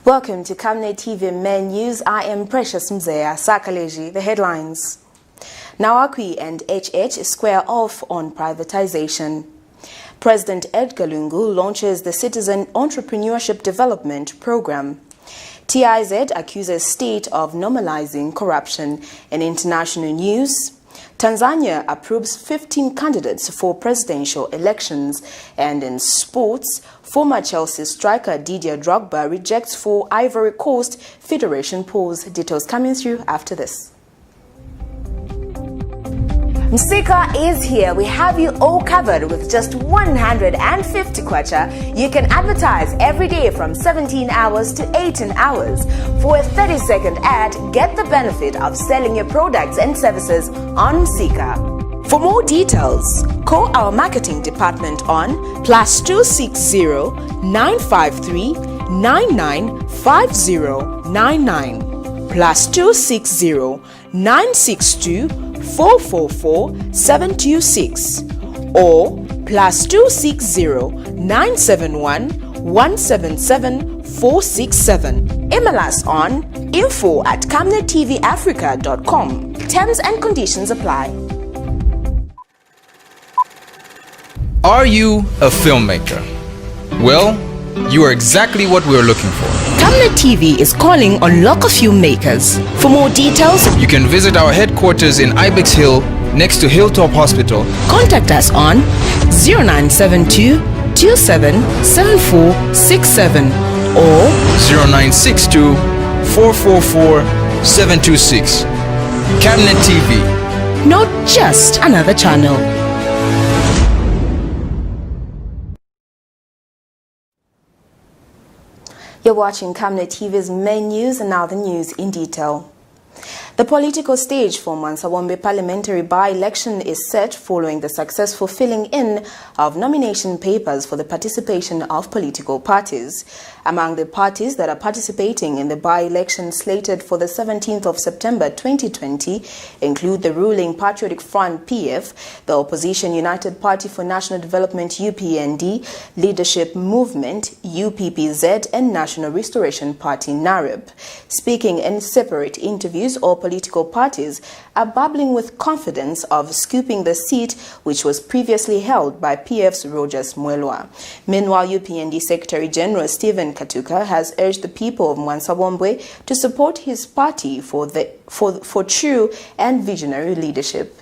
Welcome to Camnet TV Main News. I am Precious Mzeya Sakaleji. The headlines. Nawakwi and HH square off on privatization. President Edgar Lungu launches the Citizen Entrepreneurship Development Program. TIZ accuses state of normalizing corruption. In international news, Tanzania approves 15 candidates for presidential elections. And in sports, former Chelsea striker Didier Drogba rejects for Ivory Coast Federation pause. Details coming through after this. Msika is here. We have you all covered with just 150 kwacha. You can advertise every day from 17 hours to 18 hours. For a 30-second ad, get the benefit of selling your products and services on Msika. For more details, call our marketing department on +260 953 995099 +260 962 444-726 or +260 971 177 467. Email us on info@camnettvafrica.com. Terms and conditions apply. Are you a filmmaker? Well, you are exactly what we're looking for. Camnet TV is calling on local filmmakers. For more details, you can visit our headquarters in Ibex Hill, next to Hilltop Hospital. Contact us on 0972 277467 or 0962 444 726. Camnet TV. Not just another channel. You're watching Camnet TV's main news, and now the news in detail. The political stage for Mansawombe parliamentary by-election is set following the successful filling in of nomination papers for the participation of political parties. Among the parties that are participating in the by-election slated for the 17th of September 2020 include the ruling Patriotic Front PF, the opposition United Party for National Development UPND, Leadership Movement UPPZ, and National Restoration Party NAREB. Speaking in separate interviews, all political parties are bubbling with confidence of scooping the seat which was previously held by PF's Rogers Mwelwa. Meanwhile, UPND Secretary General Stephen Katuka has urged the people of Mansawombe to support his party for true and visionary leadership.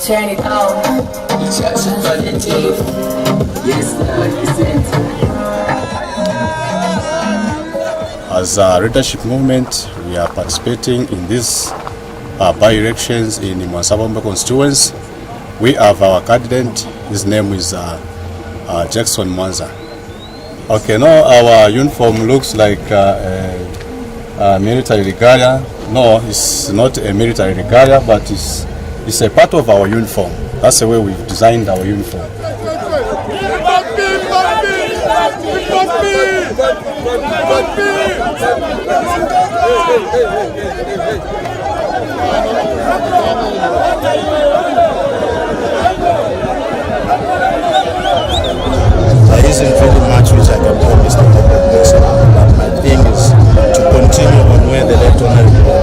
Turn it on. Just positive. Yes, as a leadership movement, we are participating in these by-elections in the Mansawombe constituency. We have our candidate. His name is Jackson Mwanza. Okay, now our uniform looks like military regalia. No, it's not a military regalia, but it's a part of our uniform. That's the way we've designed our uniform. There isn't really much which I can promise the people, but my thing is to continue on where the left honorable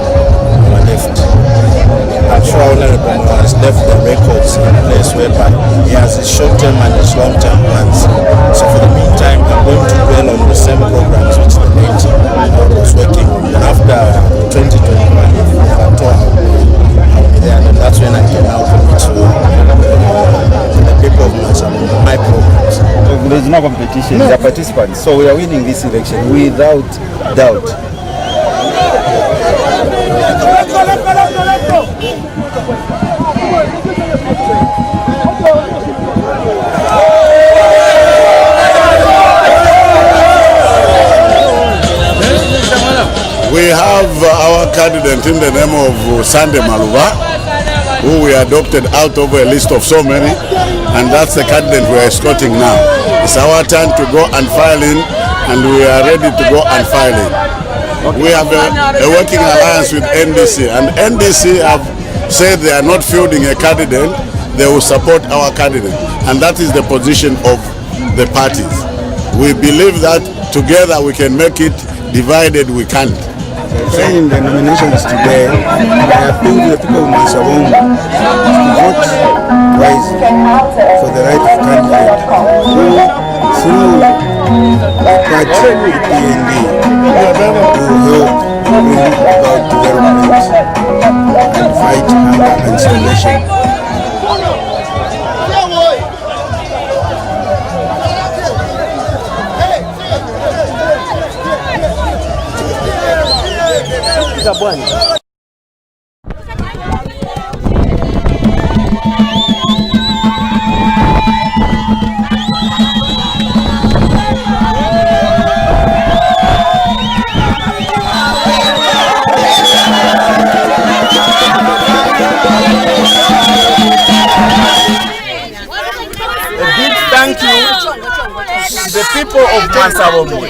left. I'm sure Honorable has left the records in a place whereby he has his short-term and his long-term plans. So for the meantime, I'm going to dwell on the same programs which the late was working on. And after 2021, if at all, I'll be there. And that's when I can now commit to the people of my programs. So there's no competition, no. They are participants. So we are winning this election without doubt. We have our candidate in the name of Sande Maluba, who we adopted out of a list of so many, and that's the candidate we are escorting now. It's our turn to go and file in and we are ready to go and file it. We have a working alliance with NDC, and NDC have said they are not fielding a candidate, they will support our candidate, and that is the position of the parties. We believe that together we can make it, divided we can't. Saying the nominations today, I appeal to the people of Mansabombo to vote wisely for the right of candidate who, through the party, the PND, will help bring about development and fight hunger and starvation. Thank you to the people of Mwansabombwe.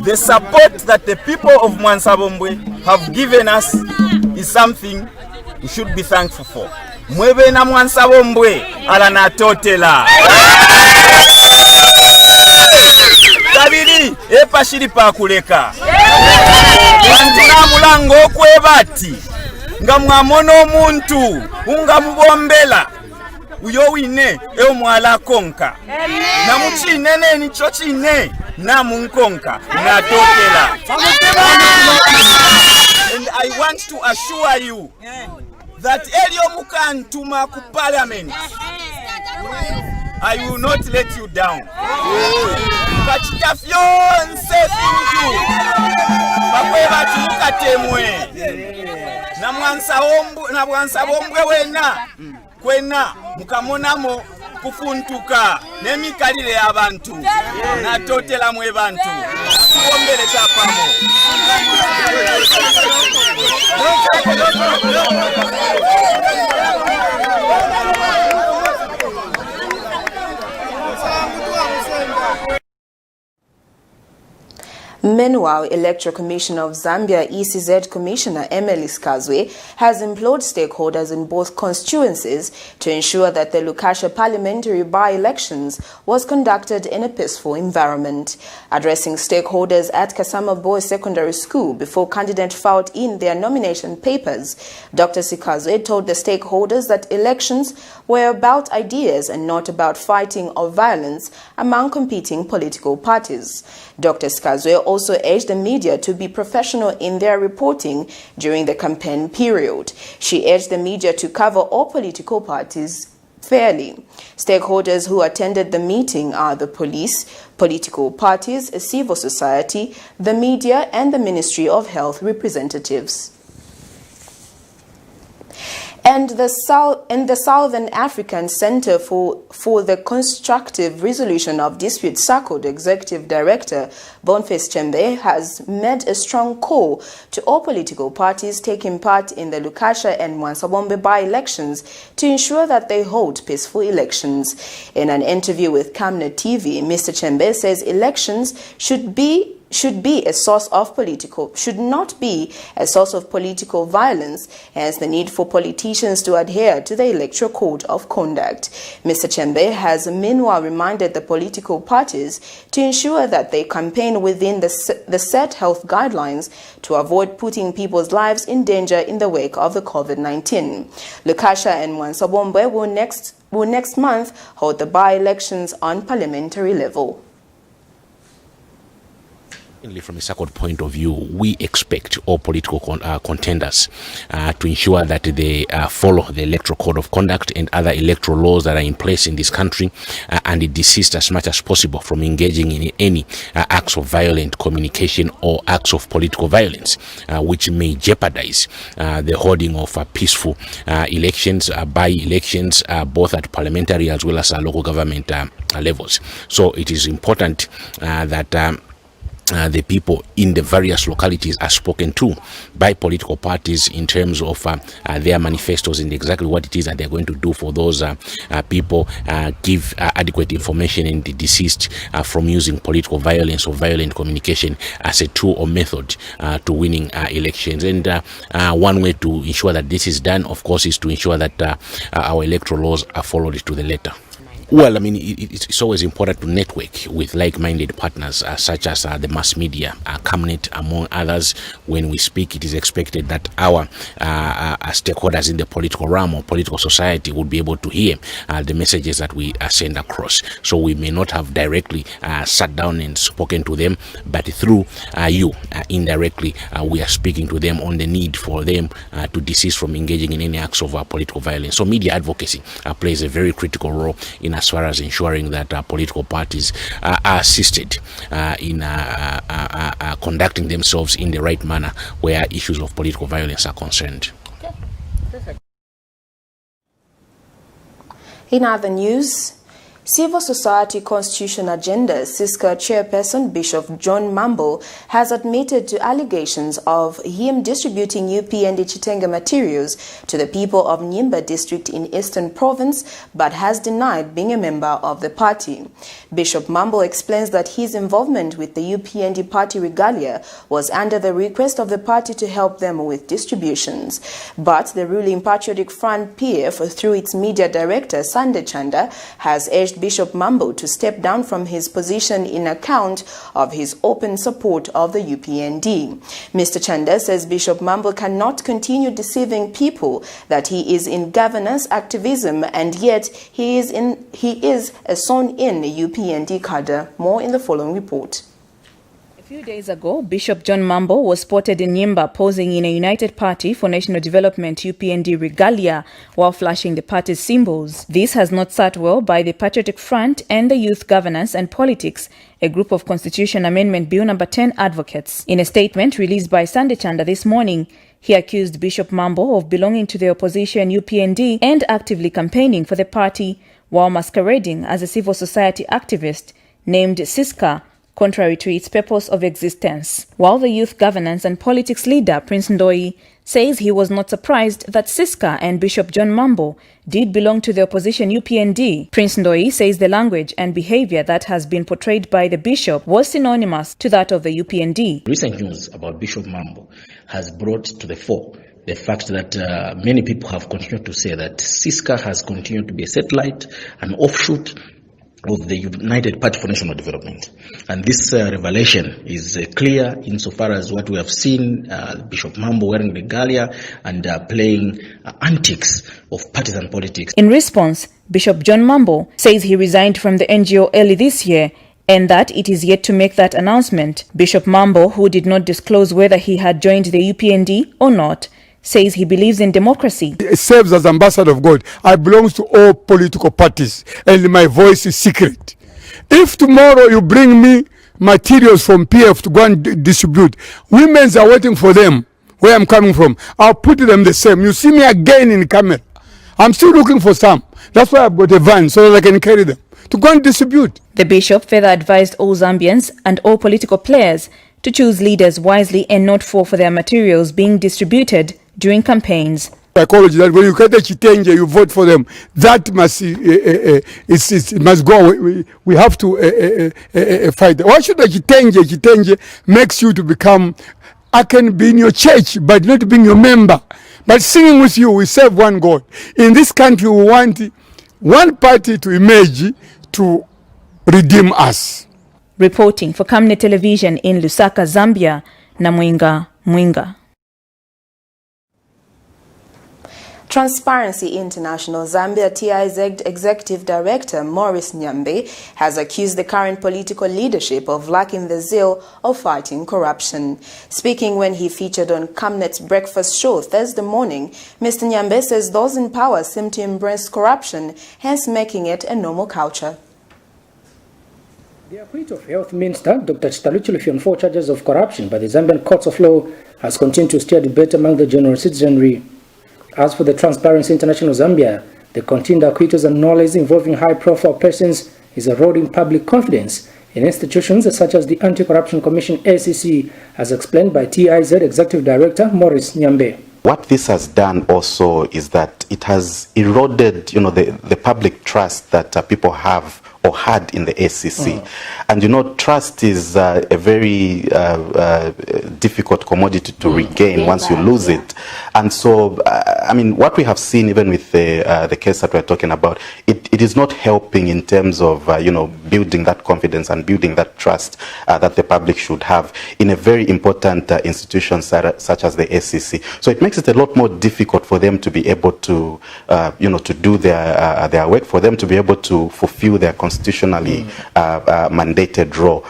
The support that the people of Mwansabombwe have given us is something we should be thankful for. Mwebe na Mwansabombwe alana totela. Kabiri epashiri pa kuleka. Wantuna mulango kwebati. Nga mwamono omuntu unga mubombela. Uyo wine eo mwala konka. Na muchine ne nicho chine na munkonka na tokela. And I want to assure you that Elio Mukantuma ku parliament, I will not let you down. Kachitafyonse finju bakweba tukatemwe na Mwansabombwe wena kwena mukamonamo kufuntuka nemikalire y'abantu natotela mwe bantu tuombele tapamo. Meanwhile, Electoral Commissioner of Zambia, ECZ Commissioner Sikazwe, has implored stakeholders in both constituencies to ensure that the Lukasha parliamentary by-elections was conducted in a peaceful environment. Addressing stakeholders at Kasama Boys Secondary School before candidates filed in their nomination papers, Dr. Sikazwe told the stakeholders that elections were about ideas and not about fighting or violence among competing political parties. Dr. Sikazwe also urged the media to be professional in their reporting during the campaign period. She urged the media to cover all political parties fairly. Stakeholders who attended the meeting are the police, political parties, civil society, the media, and the Ministry of Health representatives. And the Southern African Center for the Constructive Resolution of Disputes, SACCOD Executive Director Boniface Chembe has made a strong call to all political parties taking part in the Lukasha and Mwansabombwe by-elections to ensure that they hold peaceful elections. In an interview with Camnet TV, Mr. Chembe says elections should not be a source of political violence, hence the need for politicians to adhere to the Electoral Code of Conduct. Mr. Chembe has meanwhile reminded the political parties to ensure that they campaign within the set health guidelines to avoid putting people's lives in danger in the wake of the COVID-19. Lukasha and Mwansabombwe will next month hold the by-elections on parliamentary level. From a SACCOD point of view, we expect all political contenders to ensure that they follow the Electoral Code of Conduct and other electoral laws that are in place in this country and desist as much as possible from engaging in any acts of violent communication or acts of political violence which may jeopardize the holding of peaceful elections, by-elections, both at parliamentary as well as local government levels. So it is important that the people in the various localities are spoken to by political parties in terms of their manifestos and exactly what it is that they're going to do for those people, give adequate information in the deceased from using political violence or violent communication as a tool or method to winning elections. And one way to ensure that this is done, of course, is to ensure that our electoral laws are followed to the letter. Well, I mean, it's always important to network with like-minded partners such as the mass media, Camnet, among others. When we speak, it is expected that our stakeholders in the political realm or political society would be able to hear the messages that we send across. So we may not have directly sat down and spoken to them, but through you, indirectly, we are speaking to them on the need for them to desist from engaging in any acts of political violence. So media advocacy plays a very critical role in as far as ensuring that political parties are assisted in conducting themselves in the right manner where issues of political violence are concerned. Okay. Perfect. In other news, Civil Society Constitution Agenda CISCA chairperson Bishop John Mambo has admitted to allegations of him distributing UPND Chitenge materials to the people of Nyimba district in Eastern Province, but has denied being a member of the party. Bishop Mambo explains that his involvement with the UPND party regalia was under the request of the party to help them with distributions. But the ruling Patriotic Front PF, through its media director Sande Chanda, has urged Bishop Mambo to step down from his position in account of his open support of the UPND. Mr. Chanda says Bishop Mambo cannot continue deceiving people that he is in governance activism, and yet he is a sworn-in UPND cadre. More in the following report. A few days ago, Bishop John Mambo was spotted in Nyimba posing in a United Party for National Development UPND regalia while flashing the party's symbols. This has not sat well by the Patriotic Front and the Youth Governance and Politics, a group of Constitution Amendment Bill No. 10 advocates. In a statement released by Sande Chanda this morning, he accused Bishop Mambo of belonging to the opposition UPND and actively campaigning for the party while masquerading as a civil society activist named CISCA, contrary to its purpose of existence. While the Youth Governance and Politics leader, Prince Ndoi, says he was not surprised that CISCA and Bishop John Mambo did belong to the opposition UPND. Prince Ndoi says the language and behavior that has been portrayed by the bishop was synonymous to that of the UPND. Recent news about Bishop Mambo has brought to the fore the fact that many people have continued to say that CISCA has continued to be a satellite, an offshoot of the United Party for National Development. And this revelation is clear insofar as what we have seen Bishop Mambo wearing regalia and playing antics of partisan politics. In response, Bishop John Mambo says he resigned from the NGO early this year and that it is yet to make that announcement. Bishop Mambo, who did not disclose whether he had joined the UPND or not, says he believes in democracy. It serves as ambassador of God. I belong to all political parties and my voice is secret. If tomorrow you bring me materials from PF to go and distribute, women's are waiting for them where I'm coming from. I'll put them the same. You see me again in the camera. I'm still looking for some. That's why I've got a van so that I can carry them to go and distribute. The bishop further advised all Zambians and all political players to choose leaders wisely and not fall for their materials being distributed during campaigns. Psychology that when you get the Chitenge, you vote for them. That must it must go. We have to fight. Why should the Chitenge makes you to become? I can be in your church, but not being your member. But singing with you, we serve one God. In this country, we want one party to emerge to redeem us. Reporting for Camnet Television in Lusaka, Zambia, Namwinga Mwinga. Transparency International Zambia TI's Executive Director Maurice Nyambe has accused the current political leadership of lacking the zeal of fighting corruption. Speaking when he featured on Camnet's breakfast show Thursday morning, Mr. Nyambe says those in power seem to embrace corruption, hence making it a normal culture. The acquit of Health Minister Dr. Chitaluchi on 4 charges of corruption by the Zambian Courts of Law has continued to stir debate among the general citizenry. As for the Transparency International Zambia, the continued acquittals and knowledge involving high-profile persons is eroding public confidence in institutions such as the Anti-Corruption Commission ACC, as explained by TIZ Executive Director Maurice Nyambe. What this has done also is that it has eroded, the public trust that people have or had in the ACC. And trust is a very difficult commodity to regain once you lose it. And so, what we have seen even with the case that we're talking about, it is not helping in terms of, building that confidence and building that trust that the public should have in a very important institution such as the ACC. So it makes it a lot more difficult for them to be able to, to do their work, for them to be able to fulfill their constitutionally mandated role.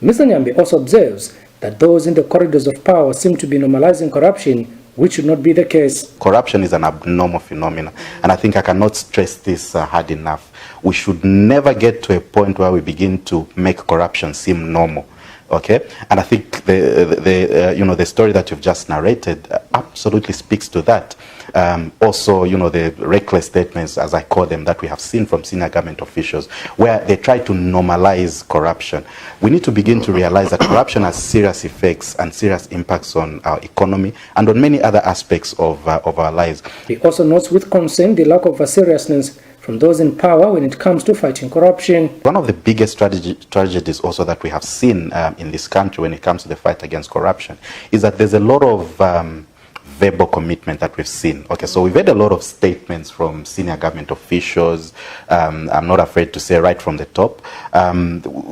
Mr. Nyambe also observes that those in the corridors of power seem to be normalizing corruption, which should not be the case. Corruption is an abnormal phenomenon, and I think I cannot stress this hard enough. We should never get to a point where we begin to make corruption seem normal. Okay, and I think the story that you've just narrated absolutely speaks to that. Also, the reckless statements, as I call them, that we have seen from senior government officials, where they try to normalize corruption. We need to begin to realize that corruption has serious effects and serious impacts on our economy and on many other aspects of our lives. He also notes with concern the lack of seriousness from those in power when it comes to fighting corruption. One of the biggest tragedies also that we have seen in this country when it comes to the fight against corruption is that there's a lot of verbal commitment that we've seen. Okay, so we've had a lot of statements from senior government officials. I'm not afraid to say right from the top.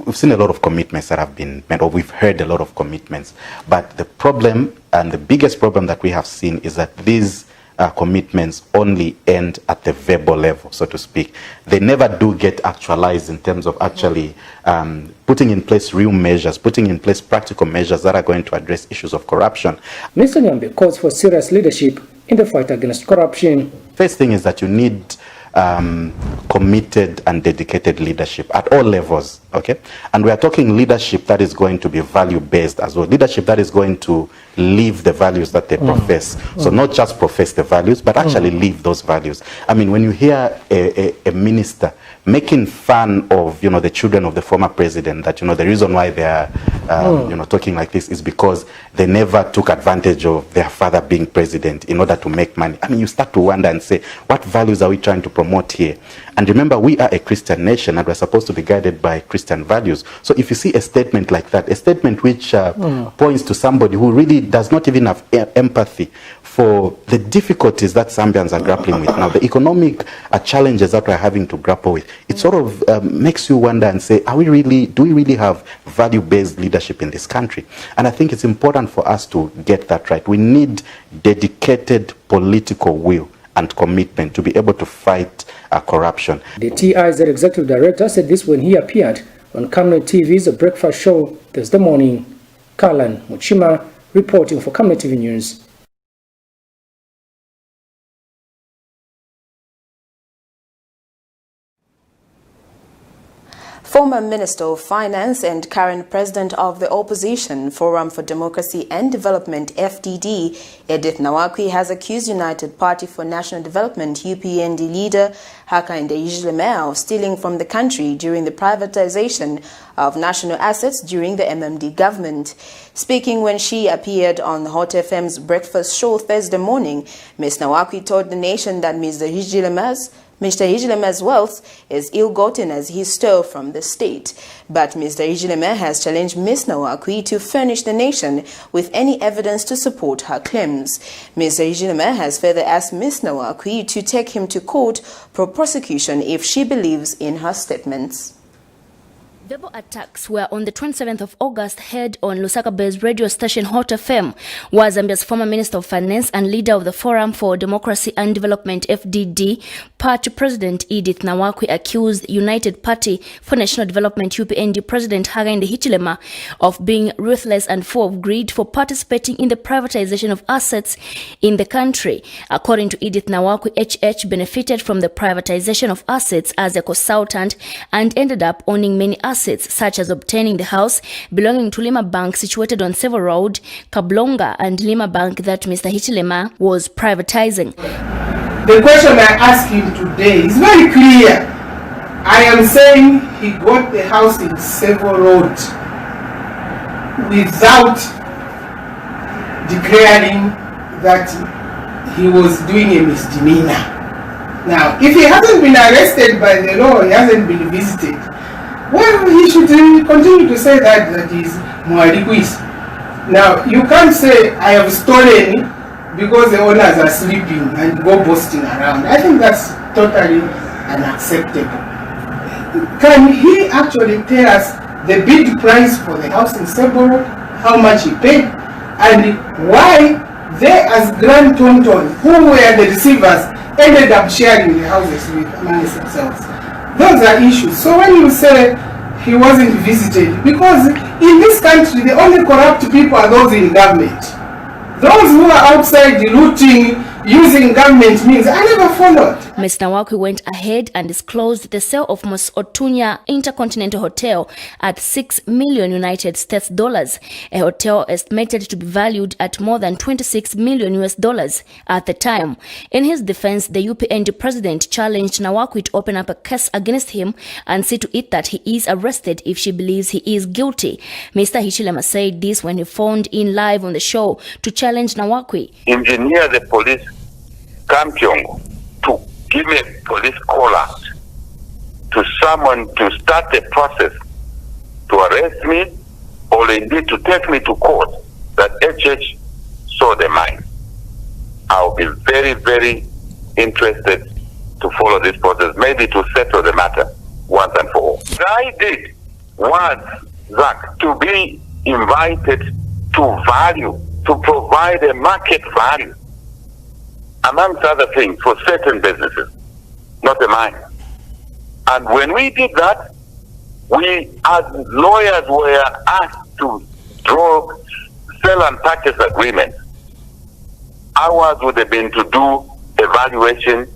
We've seen a lot of commitments that have been made, or we've heard a lot of commitments. But the problem, and the biggest problem that we have seen, is that these commitments only end at the verbal level, so to speak. They never do get actualized in terms of actually putting in place real measures, putting in place practical measures that are going to address issues of corruption. Mr. Nyambe calls for serious leadership in the fight against corruption. First thing is that you need committed and dedicated leadership at all levels, okay? And we are talking leadership that is going to be value-based as well, leadership that is going to live the values that they profess. So not just profess the values, but actually live those values. When you hear a minister making fun of, the children of the former president, that, the reason why they are, talking like this is because they never took advantage of their father being president in order to make money. You start to wonder and say, what values are we trying to promote here? And remember, we are a Christian nation and we're supposed to be guided by Christian values. So if you see a statement like that, a statement which points to somebody who really does not even have empathy for the difficulties that Zambians are grappling with now, the economic challenges that we're having to grapple with, it sort of makes you wonder and say, do we really have value-based leadership in this country? And I think it's important for us to get that right. We need dedicated political will and commitment to be able to fight corruption. The TIZ Executive Director said this when he appeared on Camnet TV's breakfast show Thursday morning. Kalan Muchima reporting for Camnet TV News. Former Minister of Finance and current President of the Opposition Forum for Democracy and Development FDD, Edith Nawakwi, has accused United Party for National Development UPND leader Hakainde Hichilema of stealing from the country during the privatization of national assets during the MMD government. Speaking when she appeared on Hot FM's breakfast show Thursday morning, Ms. Nawakwi told the nation that Mr. Hichilema's wealth is ill-gotten as he stole from the state. But Mr. Hichilema has challenged Ms. Nawakwi to furnish the nation with any evidence to support her claims. Mr. Hichilema has further asked Ms. Nawakwi to take him to court for prosecution if she believes in her statements. Verbal attacks were on the 27th of August heard on Lusaka-based radio station Hot FM, where Zambia's former Minister of Finance and leader of the Forum for Democracy and Development FDD Party President Edith Nawakwi accused United Party for National Development UPND President Hakainde Hichilema of being ruthless and full of greed for participating in the privatization of assets in the country. According to Edith Nawakwi, HH benefited from the privatization of assets as a consultant and ended up owning many assets, such as obtaining the house belonging to Lima Bank situated on Several Road, Kablonga, and Lima Bank that Mr. Hichilema was privatizing. The question I ask you today is very clear. I am saying he got the house in Several Road without declaring that he was doing a misdemeanor. Now, if he hasn't been arrested by the law, he hasn't been visited, well, he should continue to say that he's Mwarikwis. Now, you can't say, I have stolen because the owners are sleeping and go boasting around. I think that's totally unacceptable. Can he actually tell us the bid price for the house in Seboro, how much he paid, and why they as Grand Tonton, who were the receivers, ended up sharing the houses amongst themselves? Those are issues. So when you say he wasn't visited, because in this country the only corrupt people are those in government. Those who are outside looting, using government means, I never followed. Ms. Nawakwi went ahead and disclosed the sale of Mos Otunya Intercontinental Hotel at $6 million United States dollars, a hotel estimated to be valued at more than $26 million US dollars at the time. In his defense, the UPND president challenged Nawakwi to open up a case against him and see to it that he is arrested if she believes he is guilty. Mr. Hichilema said this when he phoned in live on the show to challenge Nawakwi. Engineer the police Kampyongo to give me a police call out to someone to start the process to arrest me or indeed to take me to court that HH saw the mine. I'll be very, very interested to follow this process, maybe to settle the matter once and for all. What I did was, Zach, to be invited to value, to provide a market value, amongst other things, for certain businesses, not a mine. And when we did that, we as lawyers were asked to draw sell and purchase agreements. Ours would have been to do evaluation,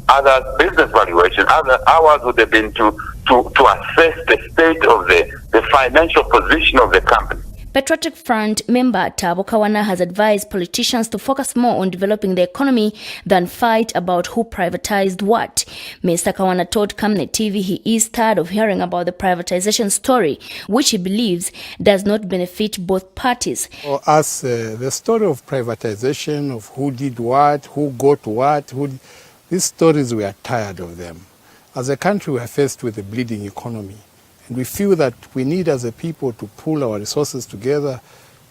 other business valuation, ours would have been to assess the state of the financial position of the company. Patriotic Front member Tabo Kawana has advised politicians to focus more on developing the economy than fight about who privatized what. Mr. Kawana told Camnet TV he is tired of hearing about the privatization story, which he believes does not benefit both parties. For us, the story of privatization, of who did what, who got what, these stories, we are tired of them. As a country, we are faced with a bleeding economy. And we feel that we need as a people to pull our resources together,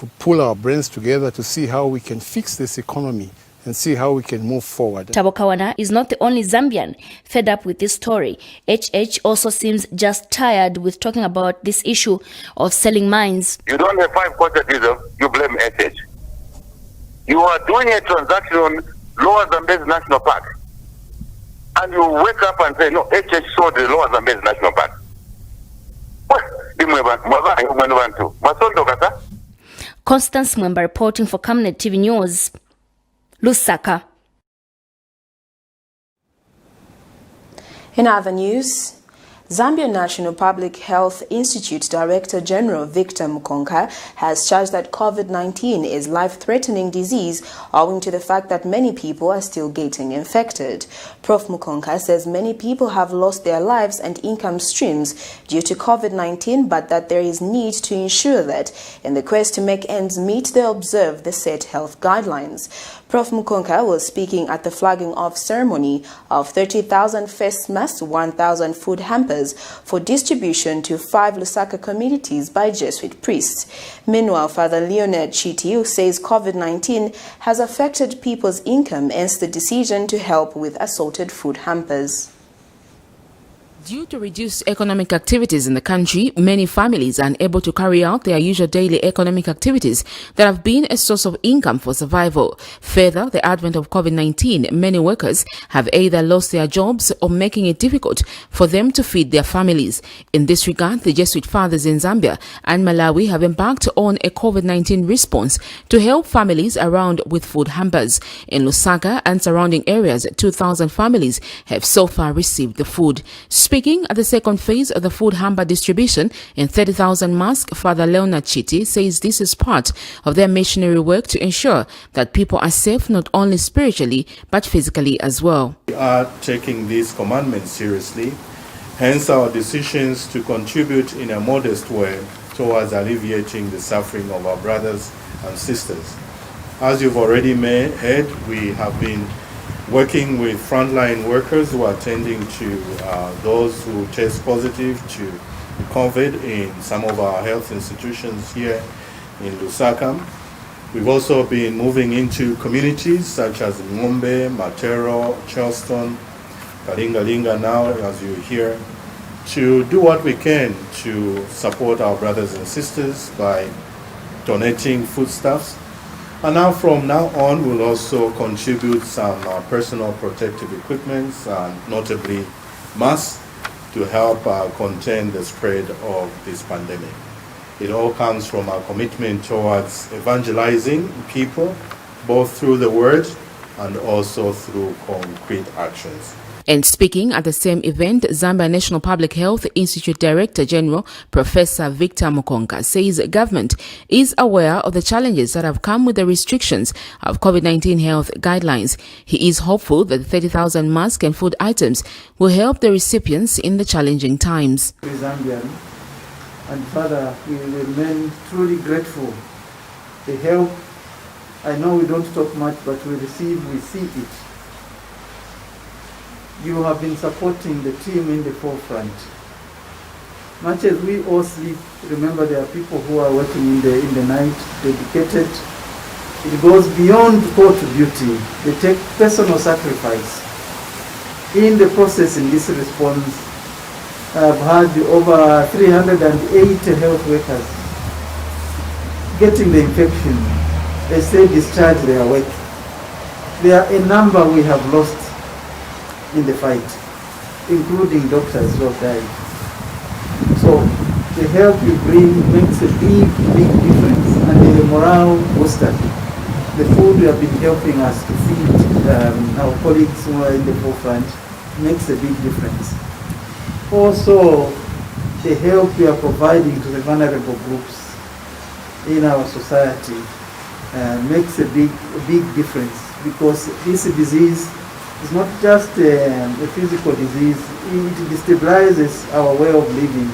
to pull our brains together to see how we can fix this economy and see how we can move forward. Tabo Kawana is not the only Zambian fed up with this story. HH also seems just tired with talking about this issue of selling mines. You don't have 5 quarter diesel, you blame HH. You are doing a transaction on Lower Zambezi National Park. And you wake up and say, no, HH sold the Lower Zambezi National Park. Constance Mwemba reporting for Camnet TV News, Lusaka. In other news, Zambia National Public Health Institute Director General Victor Mukonka has charged that COVID-19 is life-threatening disease owing to the fact that many people are still getting infected. Prof. Mukonka says many people have lost their lives and income streams due to COVID-19, but that there is need to ensure that in the quest to make ends meet, they observe the set health guidelines. Prof. Mukonka was speaking at the flagging off ceremony of 30,000 face masks, 1,000 food hampers for distribution to 5 Lusaka communities by Jesuit priests. Meanwhile, Father Leonard Chiti, who says COVID-19 has affected people's income, hence the decision to help with assorted food hampers. Due to reduced economic activities in the country, many families are unable to carry out their usual daily economic activities that have been a source of income for survival. Further, the advent of COVID-19, many workers have either lost their jobs or making it difficult for them to feed their families. In this regard, the Jesuit fathers in Zambia and Malawi have embarked on a COVID-19 response to help families around with food hampers. In Lusaka and surrounding areas, 2,000 families have so far received the food. Speaking at the second phase of the food hamper distribution in 30,000 masks, Father Leonard Chiti says this is part of their missionary work to ensure that people are safe not only spiritually but physically as well. We are taking these commandments seriously, Hence our decisions to contribute in a modest way towards alleviating the suffering of our brothers and sisters. As you've already heard, we have been working with frontline workers who are attending to those who test positive to COVID in some of our health institutions here in Lusaka. We've also been moving into communities such as Ngombe, Matero, Charleston, Kalingalinga now, as you hear, to do what we can to support our brothers and sisters by donating foodstuffs. And now from now on, we'll also contribute some personal protective equipment, notably masks, to help contain the spread of this pandemic. It all comes from our commitment towards evangelizing people, both through the word and also through concrete actions. And speaking at the same event, Zambia National Public Health Institute Director General Professor Victor Mukonga says government is aware of the challenges that have come with the restrictions of COVID-19 health guidelines. He is hopeful that the 30,000 masks and food items will help the recipients in the challenging times. Zambian, and further, we remain truly grateful. The help, I know we don't talk much, but we see it. You have been supporting the team in the forefront. Much as we all sleep, remember there are people who are working in the night, dedicated. It goes beyond call to duty. They take personal sacrifice. In the process, in this response, I've had over 380 health workers getting the infection. They say discharge their work. There are a number we have lost in the fight, including doctors who have died. So the help you bring makes a big difference, and the morale booster. The food you have been helping us to feed our colleagues who are in the forefront makes a big difference. Also, the help we are providing to the vulnerable groups in our society makes a big difference, because this disease is not just a physical disease. It destabilizes our way of living.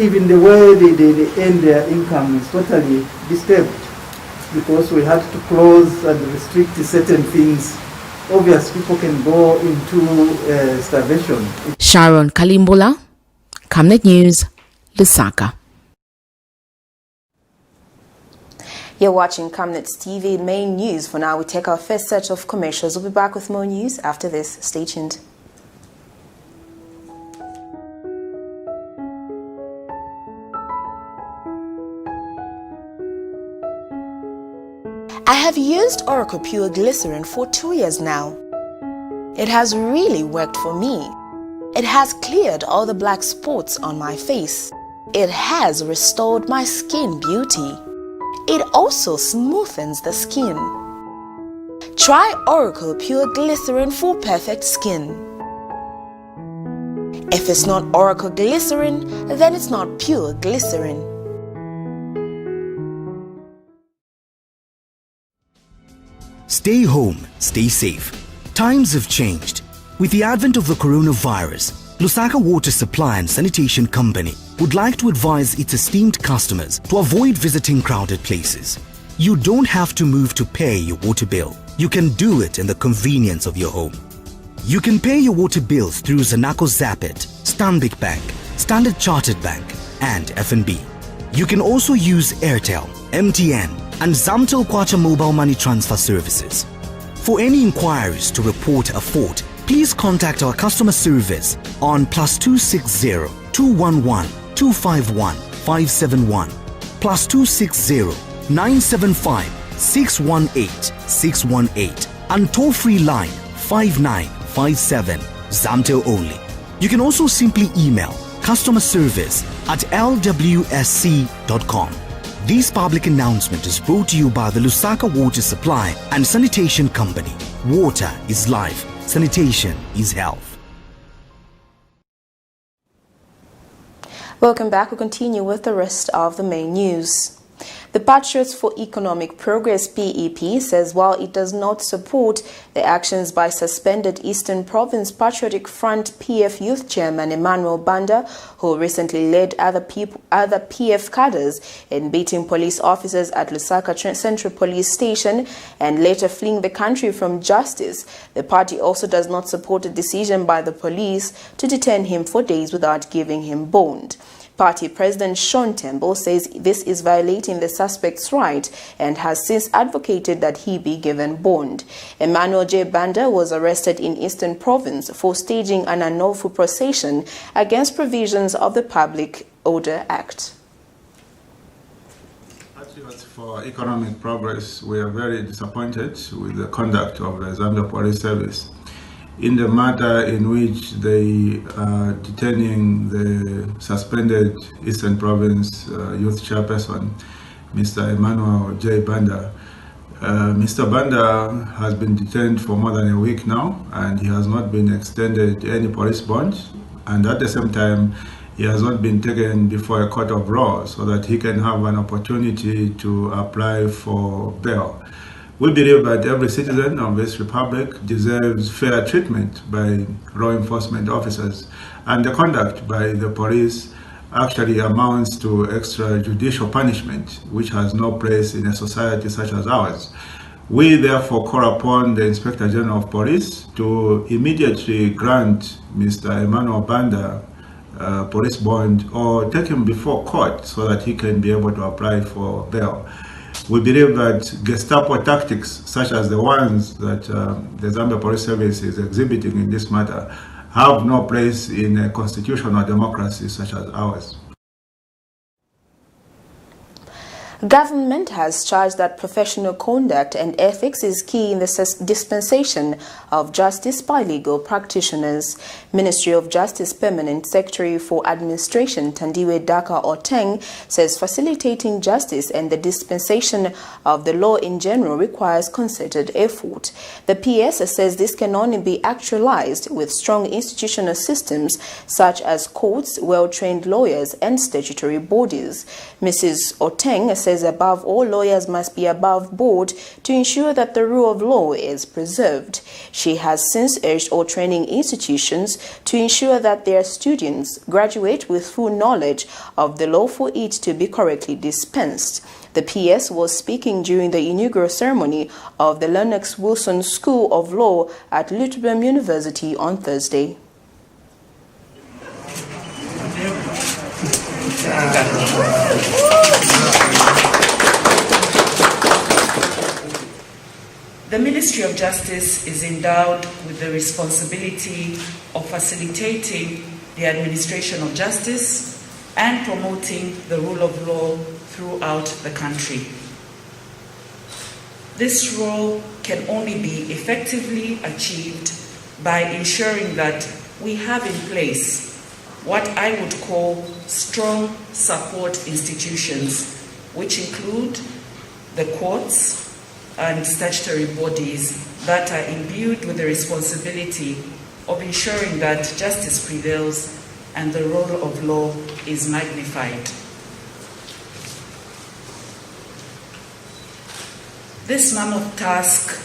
Even the way they earn their income is totally disturbed, because we had to close and restrict certain things. Obviously, people can go into starvation. Sharon Kalimbola, Camnet News, Lusaka. You're watching Camnet TV main news. For now, we take our first set of commercials. We'll be back with more news after this. Stay tuned. I have used Oracle Pure Glycerin for 2 years now. It has really worked for me. It has cleared all the black spots on my face. It has restored my skin beauty. It also smoothens the skin. Try Oracle Pure Glycerin for perfect skin. If it's not Oracle Glycerin, then it's not pure glycerin. Stay home, stay safe. Times have changed. With the advent of the coronavirus, Lusaka Water Supply and Sanitation Company would like to advise its esteemed customers to avoid visiting crowded places. You don't have to move to pay your water bill. You can do it in the convenience of your home. You can pay your water bills through Zanaco Zapit, Stanbic Bank, Standard Chartered Bank, and FNB. You can also use Airtel, MTN, and Zamtel Kwacha mobile money transfer services. For any inquiries to report a fault, please contact our customer service on +260 211 251 571, +260 975 618 618, and toll-free line 5957, Zamtel only. You can also simply email customerservice@lwsc.com. This public announcement is brought to you by the Lusaka Water Supply and Sanitation Company. Water is life. Sanitation is health. Welcome back. We'll continue with the rest of the main news. The Patriots for Economic Progress (PEP) says while it does not support the actions by suspended Eastern Province Patriotic Front PF Youth Chairman Emmanuel Banda, who recently led other PF cadres in beating police officers at Lusaka Central Police Station and later fleeing the country from justice, the party also does not support a decision by the police to detain him for days without giving him bond. Party President Sean Tembo says this is violating the suspect's right and has since advocated that he be given bond. Emmanuel J. Banda was arrested in Eastern Province for staging an unlawful procession against provisions of the Public Order Act. Patriots for Economic Progress, we are very disappointed with the conduct of the Zambia Police Service in the matter in which they are detaining the suspended Eastern Province Youth Chairperson, Mr. Emmanuel J. Banda. Mr. Banda has been detained for more than a week now, and he has not been extended any police bond, and at the same time he has not been taken before a court of law so that he can have an opportunity to apply for bail. We believe that every citizen of this republic deserves fair treatment by law enforcement officers, and the conduct by the police actually amounts to extrajudicial punishment, which has no place in a society such as ours. We therefore call upon the Inspector General of Police to immediately grant Mr. Emmanuel Banda police bond or take him before court so that he can be able to apply for bail. We believe that Gestapo tactics, such as the ones that the Zambia Police Service is exhibiting in this matter, have no place in a constitutional democracy such as ours. Government has charged that professional conduct and ethics is key in the dispensation of justice by legal practitioners. Ministry of Justice Permanent Secretary for Administration Tandiwe Daka Oteng says facilitating justice and the dispensation of the law in general requires concerted effort. The PS says this can only be actualized with strong institutional systems such as courts, well-trained lawyers and statutory bodies. Mrs. Oteng says above all, lawyers must be above board to ensure that the rule of law is preserved. She has since urged all training institutions to ensure that their students graduate with full knowledge of the law for it to be correctly dispensed. The PS was speaking during the inaugural ceremony of the Lennox Wilson School of Law at Lutbram University on Thursday. The Ministry of Justice is endowed with the responsibility of facilitating the administration of justice and promoting the rule of law throughout the country. This role can only be effectively achieved by ensuring that we have in place what I would call strong support institutions, which include the courts and statutory bodies that are imbued with the responsibility of ensuring that justice prevails and the rule of law is magnified. This mammoth task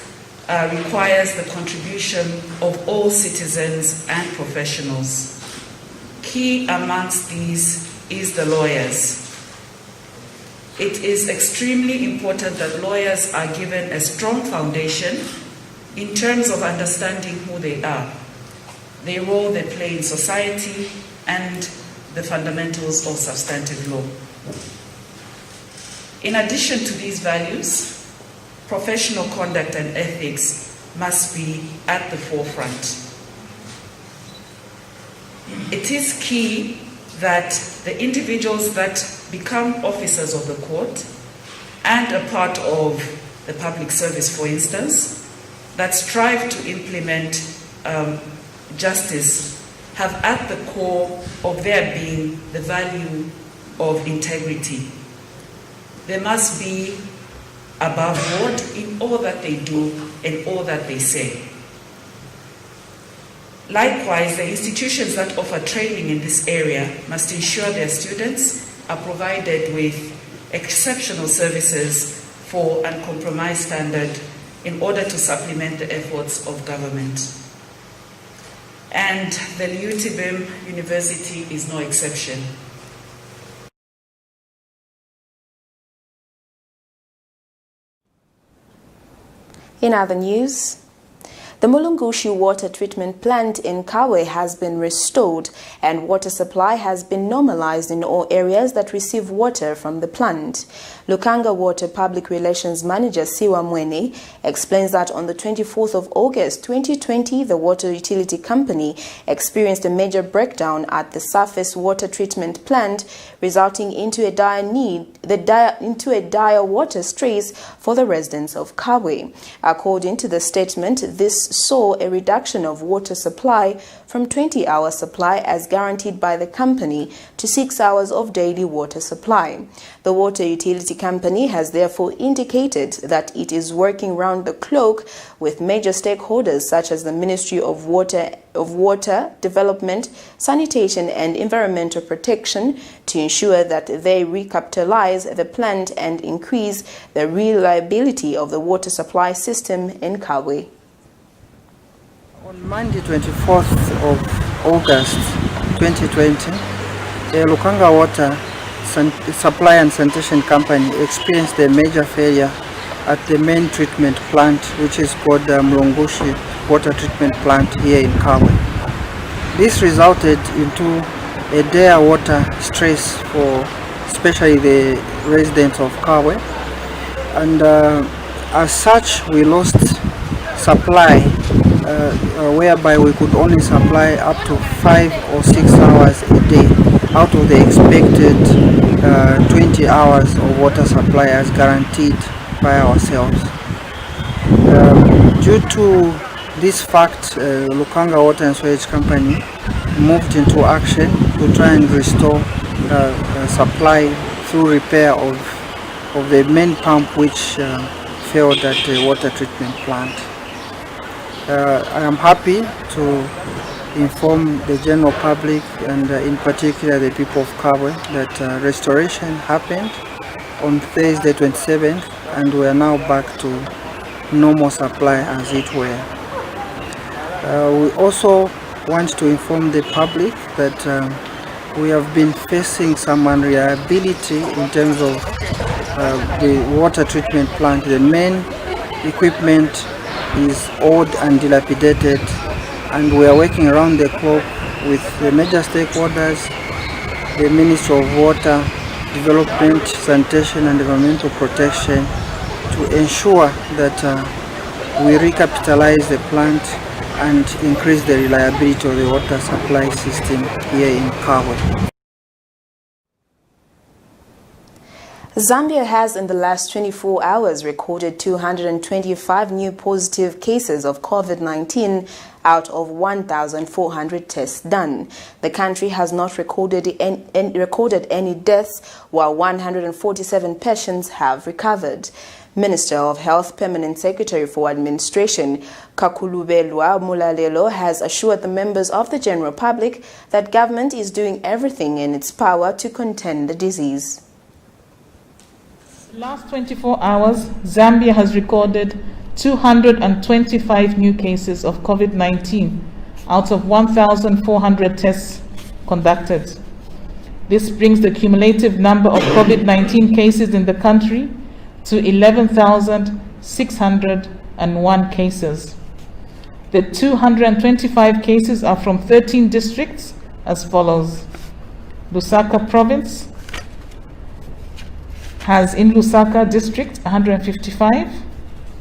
requires the contribution of all citizens and professionals. Key amongst these is the lawyers. It is extremely important that lawyers are given a strong foundation in terms of understanding who they are, the role they play in society, and the fundamentals of substantive law. In addition to these values, professional conduct and ethics must be at the forefront. It is key that the individuals that become officers of the court and a part of the public service, for instance, that strive to implement justice have at the core of their being the value of integrity. They must be above board in all that they do and all that they say. Likewise, the institutions that offer training in this area must ensure their students are provided with exceptional services for uncompromised standard in order to supplement the efforts of government. And the UTBM University is no exception. In other news, the Mulungushi water treatment plant in Kawe has been restored and water supply has been normalized in all areas that receive water from the plant. Lukanga Water Public Relations Manager Siwa Mwene explains that on the 24th of August 2020, the water utility company experienced a major breakdown at the surface water treatment plant, resulting into a dire water stress for the residents of Kawe. According to the statement, this saw a reduction of water supply from 20-hour supply as guaranteed by the company to 6 hours of daily water supply. The water utility company has therefore indicated that it is working round the clock with major stakeholders such as the Ministry of Water Development, Sanitation and Environmental Protection to ensure that they recapitalize the plant and increase the reliability of the water supply system in Kawe. On Monday, 24th of August 2020, the Lukanga Water Supply and Sanitation Company experienced a major failure at the main treatment plant, which is called the Mulungushi Water Treatment Plant here in Kawe. This resulted into a dire water stress for especially the residents of Kawe, and as such we lost supply whereby we could only supply up to 5 or 6 hours a day out of the expected 20 hours of water supply as guaranteed by ourselves. Due to this fact, Lukanga Water and Sewage Company moved into action to try and restore supply through repair of the main pump which failed at the water treatment plant. I am happy to inform the general public and in particular the people of Kawe that restoration happened on Thursday 27th and we are now back to normal supply as it were. We also want to inform the public that we have been facing some unreliability in terms of the water treatment plant. The main equipment is old and dilapidated, and we are working around the clock with the major stakeholders, the Ministry of Water Development, Sanitation and Environmental Protection, to ensure that we recapitalize the plant and increase the reliability of the water supply system here in Kawe. Zambia has in the last 24 hours recorded 225 new positive cases of COVID-19 out of 1,400 tests done. The country has not recorded any deaths, while 147 patients have recovered. Minister of Health Permanent Secretary for Administration Kakulubelwa Mulalelo has assured the members of the general public that government is doing everything in its power to contain the disease. Last 24 hours, Zambia has recorded 225 new cases of COVID-19 out of 1,400 tests conducted. This brings the cumulative number of COVID-19 cases in the country to 11,601 cases. The 225 cases are from 13 districts as follows. Lusaka Province has in Lusaka District 155,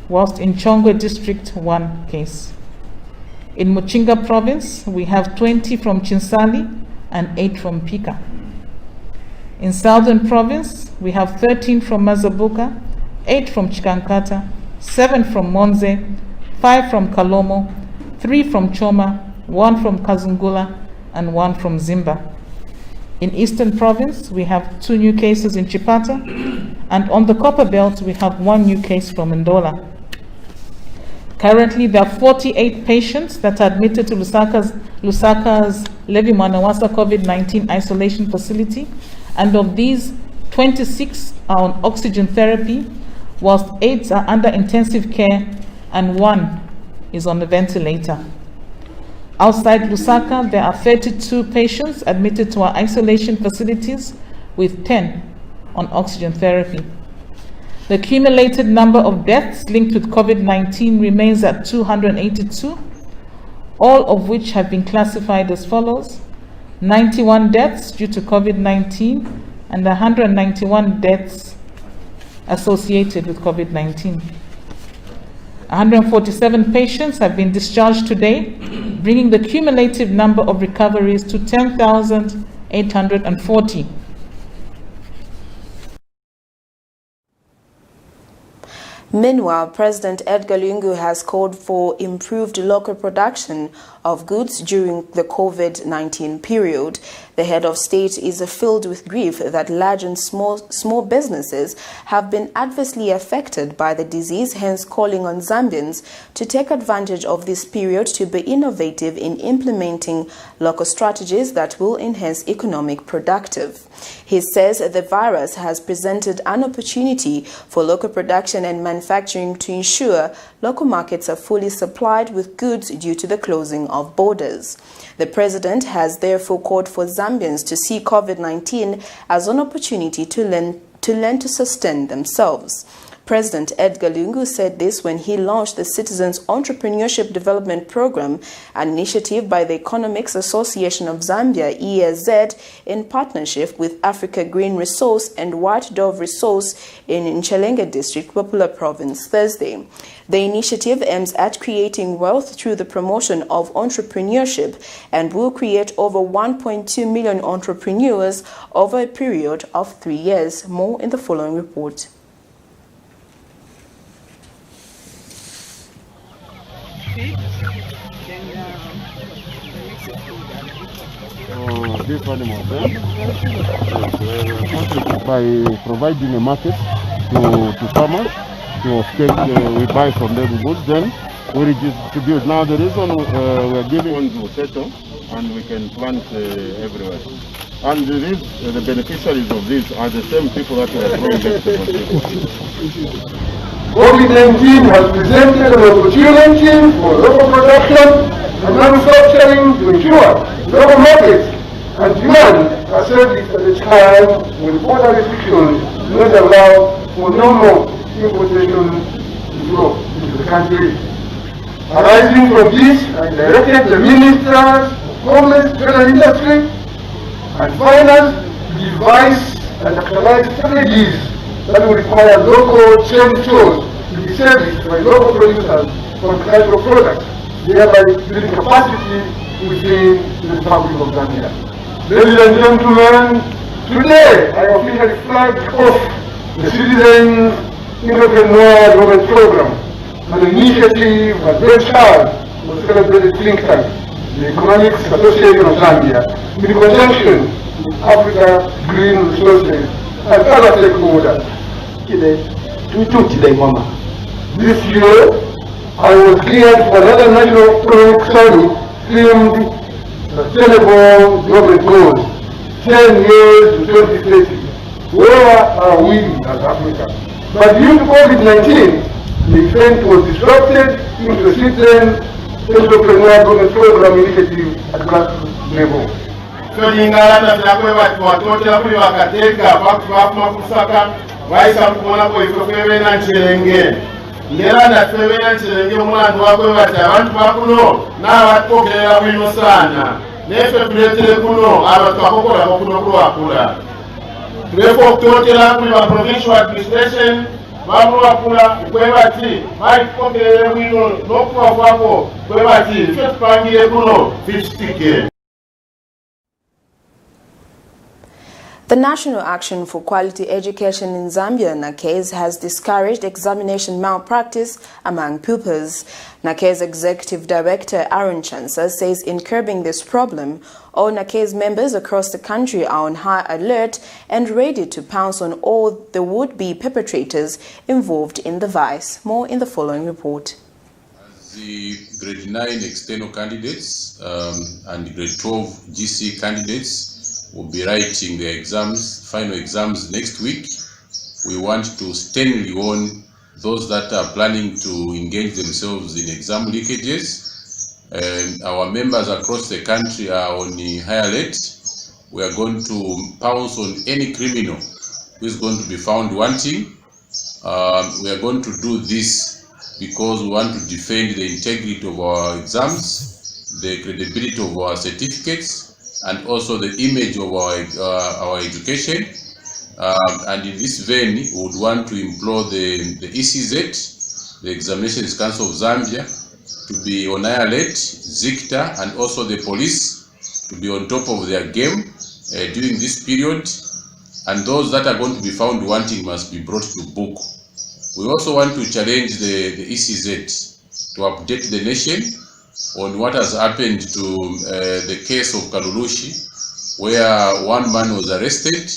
whilst in Chongwe District 1 case. In Muchinga Province, we have 20 from Chinsali and 8 from Pika. In Southern Province, we have 13 from Mazabuka, 8 from Chikankata, 7 from Monze, 5 from Kalomo, 3 from Choma, 1 from Kazungula, and 1 from Zimba. In Eastern Province, we have 2 new cases in Chipata, and on the Copper Belt, we have 1 new case from Ndola. Currently, there are 48 patients that are admitted to Lusaka's Levi Mwanawasa COVID-19 isolation facility, and of these, 26 are on oxygen therapy, whilst 8 are under intensive care and 1 is on the ventilator. Outside Lusaka, there are 32 patients admitted to our isolation facilities, with 10 on oxygen therapy. The accumulated number of deaths linked with COVID-19 remains at 282, all of which have been classified as follows: 91 deaths due to COVID-19 and 191 deaths associated with COVID-19. 147 patients have been discharged today, bringing the cumulative number of recoveries to 10,840. Meanwhile, President Edgar Lungu has called for improved local production of goods during the COVID-19 period. The head of state is filled with grief that large and small businesses have been adversely affected by the disease, hence calling on Zambians to take advantage of this period to be innovative in implementing local strategies that will enhance economic productive. He says the virus has presented an opportunity for local production and manufacturing to ensure local markets are fully supplied with goods due to the closing of borders. The president has therefore called for Zambians to see COVID-19 as an opportunity to learn to sustain themselves. President Edgar Lungu said this when he launched the Citizens Entrepreneurship Development Program, an initiative by the Economics Association of Zambia, ECZ, in partnership with Africa Green Resource and White Dove Resource in Nchelenge District, Popular Province, Thursday. The initiative aims at creating wealth through the promotion of entrepreneurship and will create over 1.2 million entrepreneurs over a period of 3 years. More in the following report. This animal by providing a market to farmers to we buy from them goods, then we redistribute. Now the reason we are giving one to settle and we can plant everywhere. And the beneficiaries of this are the same people that are growing vegetables. COVID-19 has presented an opportunity for local production and manufacturing to ensure local markets and demand a service at a time when border restrictions do not allow for normal importation to flow into the country. Arising from this, I directed the Ministers of Commerce, Trade and Industry and Finance to devise and actualize strategies that will require local trade stores to be serviced by local producers for agricultural products, thereby building capacity within the Republic of Zambia. Ladies and gentlemen, today I officially flagged off the Citizen Entrepreneur Development Program, an initiative that brainchild was celebrated think tank, the Economics Association of Zambia, in conjunction with Africa Green Resources and other stakeholders. This year, I was geared for another national economic summit themed Sustainable Development Goals, 10 years to 2030. Where are we as Africa? But due to COVID-19, the event was disrupted into the Citizen Entrepreneur Development Program initiative at grassroots level. So Lingala Nakwe watotela kuli wakateka bakufuma kusaka waisa kubona ko ifofewe na Nchelenge. Ngera na fewe na Nchelenge mwandu wakwe bati abantu bakuno na batokelera bwino sana. Nefe tuletele kuno abantu bakokola kuno kulwakula. Tulefo kutotela kuli wa provincial administration bakulwakula kwebati baikokelera bwino nokuwa kwako kwebati fye tupangire kuno fitike. The National Action for Quality Education in Zambia, NACAES, has discouraged examination malpractice among pupils. NACAES Executive Director Aaron Chansa says in curbing this problem, all NACAES members across the country are on high alert and ready to pounce on all the would-be perpetrators involved in the vice. More in the following report. The grade 9 external candidates and grade 12 GC candidates will be writing their exams, final exams next week. We want to sternly warn those that are planning to engage themselves in exam leakages. Our members across the country are on high alert. We are going to pounce on any criminal who is going to be found wanting. We are going to do this because we want to defend the integrity of our exams, the credibility of our certificates, and also the image of our education. And in this vein, we would want to implore the ECZ, the Examinations Council of Zambia, to be on high alert, ZICTA, and also the police to be on top of their game during this period. And those that are going to be found wanting must be brought to book. We also want to challenge the ECZ to update the nation on what has happened to the case of Kalulushi, where one man was arrested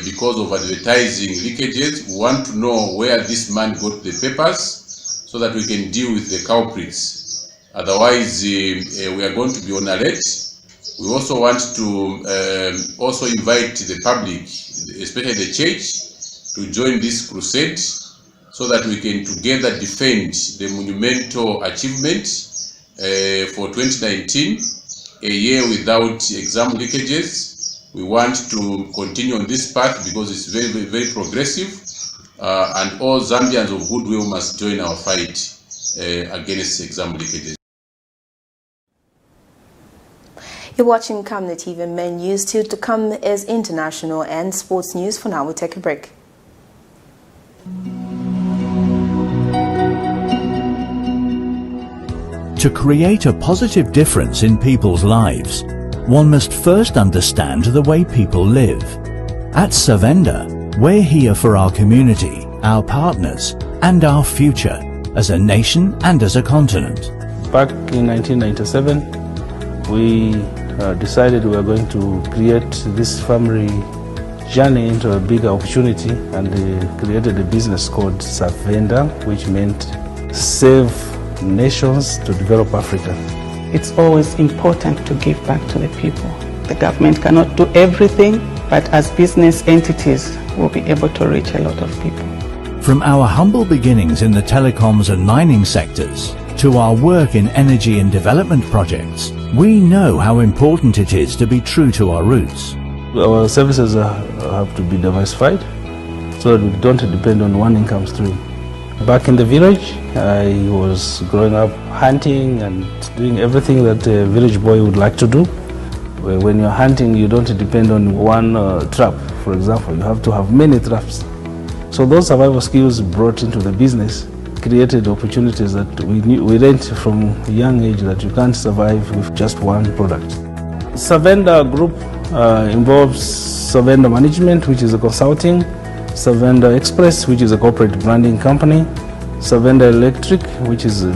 because of advertising leakages. We want to know where this man got the papers so that we can deal with the culprits. Otherwise, we are going to be on alert. We also want to also invite the public, especially the church, to join this crusade so that we can together defend the monumental achievement for 2019, a year without exam leakages. We want to continue on this path because it's very, very, very progressive, and all Zambians of goodwill must join our fight against exam leakages. You're watching Camnet TV main news. Still to come is international and sports news. For now, we'll take a break. To create a positive difference in people's lives, one must first understand the way people live. At Savenda, we're here for our community, our partners, and our future, as a nation and as a continent. Back in 1997, we decided we were going to create this family journey into a bigger opportunity, and created a business called Savenda, which meant save nations to develop Africa. It's always important to give back to the people. The government cannot do everything, but as business entities, we'll be able to reach a lot of people. From our humble beginnings in the telecoms and mining sectors to our work in energy and development projects, we know how important it is to be true to our roots. Our services have to be diversified so that we don't depend on one income stream. Back in the village, I was growing up hunting and doing everything that a village boy would like to do. When you're hunting, you don't depend on one trap, for example. You have to have many traps. So those survival skills brought into the business created opportunities that we learned from a young age that you can't survive with just one product. Savenda Group involves Savenda Management, which is a consulting, Savenda Express, which is a corporate branding company, Savenda Electric, which is a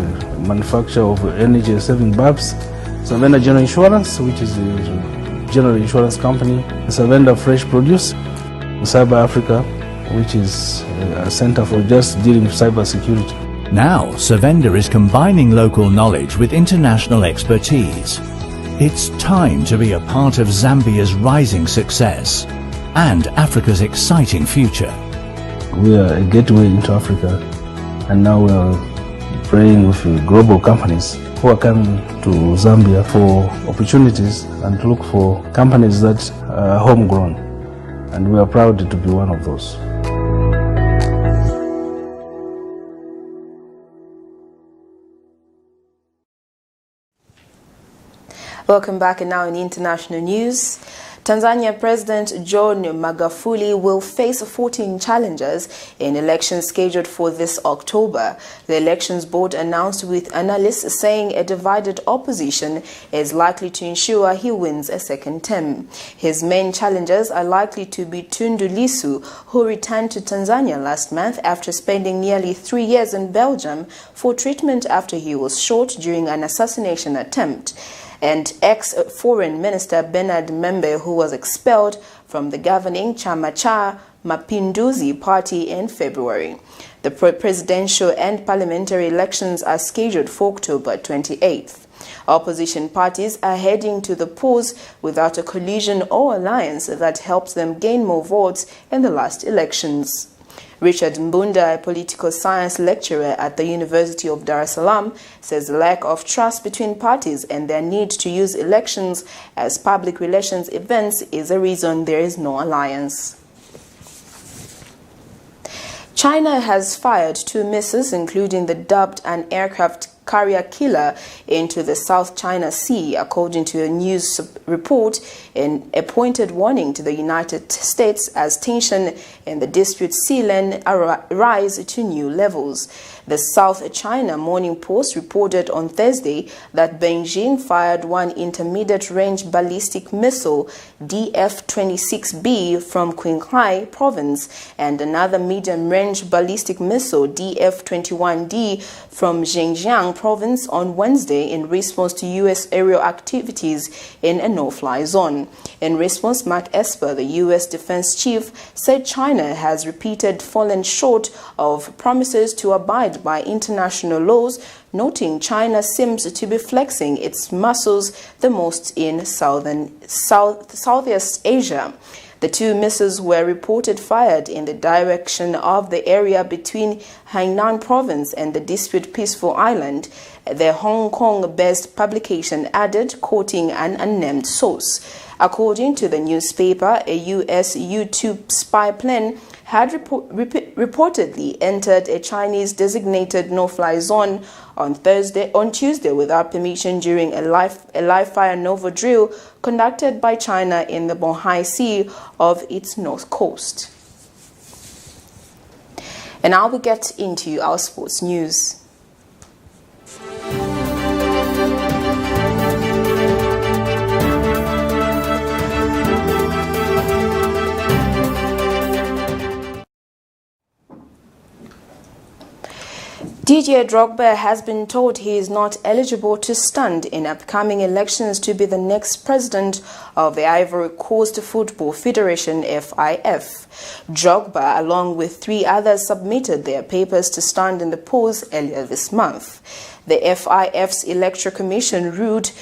manufacturer of energy-saving bulbs, Savenda General Insurance, which is a general insurance company, Savenda Fresh Produce, Cyber Africa, which is a center for just dealing with cyber security. Now, Savenda is combining local knowledge with international expertise. It's time to be a part of Zambia's rising success and Africa's exciting future. We are a gateway into Africa, and now we are praying with global companies who are coming to Zambia for opportunities and to look for companies that are homegrown, and we are proud to be one of those. Welcome back, and now in international news. Tanzania President John Magufuli will face 14 challengers in elections scheduled for this October. The Elections Board announced, with analysts saying a divided opposition is likely to ensure he wins a second term. His main challengers are likely to be Tundu Lissu, who returned to Tanzania last month after spending nearly 3 years in Belgium for treatment after he was shot during an assassination attempt, and ex-Foreign Minister Bernard Membe, who was expelled from the governing Chama cha Mapinduzi party in February. The presidential and parliamentary elections are scheduled for October 28th. Opposition parties are heading to the polls without a coalition or alliance that helped them gain more votes in the last elections. Richard Mbunda, a political science lecturer at the University of Dar es Salaam, says the lack of trust between parties and their need to use elections as public relations events is a reason there is no alliance. China has fired 2 missiles, including the dubbed an aircraft carrier killer, into the South China Sea, according to a news report, in a pointed warning to the United States as tension in the dispute sea lane rise to new levels. The South China Morning Post reported on Thursday that Beijing fired one intermediate-range ballistic missile, DF-26B, from Qinghai province and another medium-range ballistic missile, DF-21D, from Xinjiang province on Wednesday in response to U.S. aerial activities in a no-fly zone. In response, Mark Esper, the U.S. defense chief, said China has repeatedly fallen short of promises to abide by international laws, noting China seems to be flexing its muscles the most in Southeast Asia. The 2 missiles were reported fired in the direction of the area between Hainan province and the dispute Peaceful Island, the Hong Kong-based publication added, quoting an unnamed source. According to the newspaper, a U.S. U-2 spy plane had reportedly entered a Chinese designated no-fly zone on Tuesday without permission during a live-fire NOVA drill conducted by China in the Bohai Sea of its north coast. And now we get into our sports news. Didier Drogba has been told he is not eligible to stand in upcoming elections to be the next president of the Ivory Coast Football Federation, FIF. Drogba, along with 3 others, submitted their papers to stand in the polls earlier this month. The FIF's Electoral Commission ruled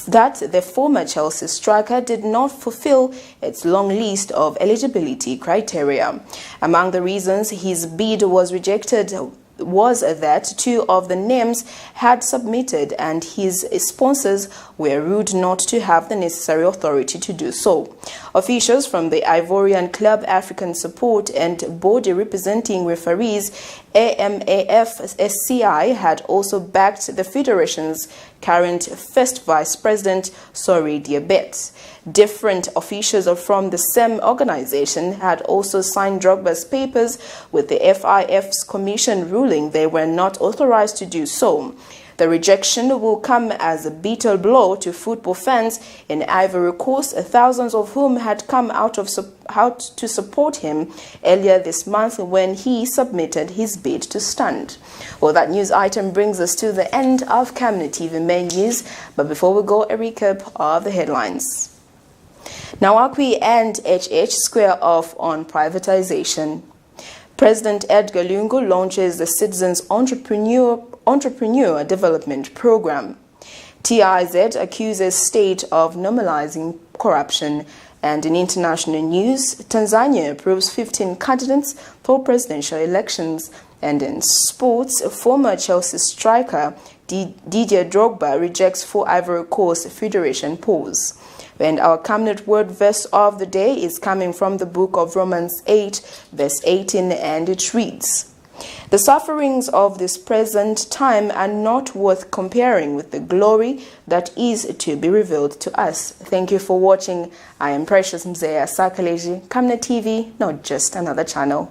that the former Chelsea striker did not fulfill its long list of eligibility criteria. Among the reasons his bid was rejected was that 2 of the names had submitted and his sponsors were ruled not to have the necessary authority to do so. Officials from the Ivorian Club African Support and body representing referees AMAF-SCI had also backed the federation's current first vice president, Sori Diabet. Different officials from the same organization had also signed Drogba's papers, with the FIF's commission ruling they were not authorized to do so. The rejection will come as a bitter blow to football fans in Ivory Coast, thousands of whom had come out to support him earlier this month when he submitted his bid to stand. Well, that news item brings us to the end of Camnet TV main news, but before we go, a recap of the headlines. Nawakwi and HH square off on privatization. President Edgar Lungu launches the Citizens Entrepreneur Development Program. TIZ accuses state of normalizing corruption. And in international news, Tanzania approves 15 candidates for presidential elections. And in sports, former Chelsea striker Didier Drogba rejects 4 Ivory Coast Federation polls. And our Camnet word verse of the day is coming from the book of Romans 8, verse 18, and it reads, "The sufferings of this present time are not worth comparing with the glory that is to be revealed to us." Thank you for watching. I am Precious Mzea Sakaleji. Camnet TV, not just another channel.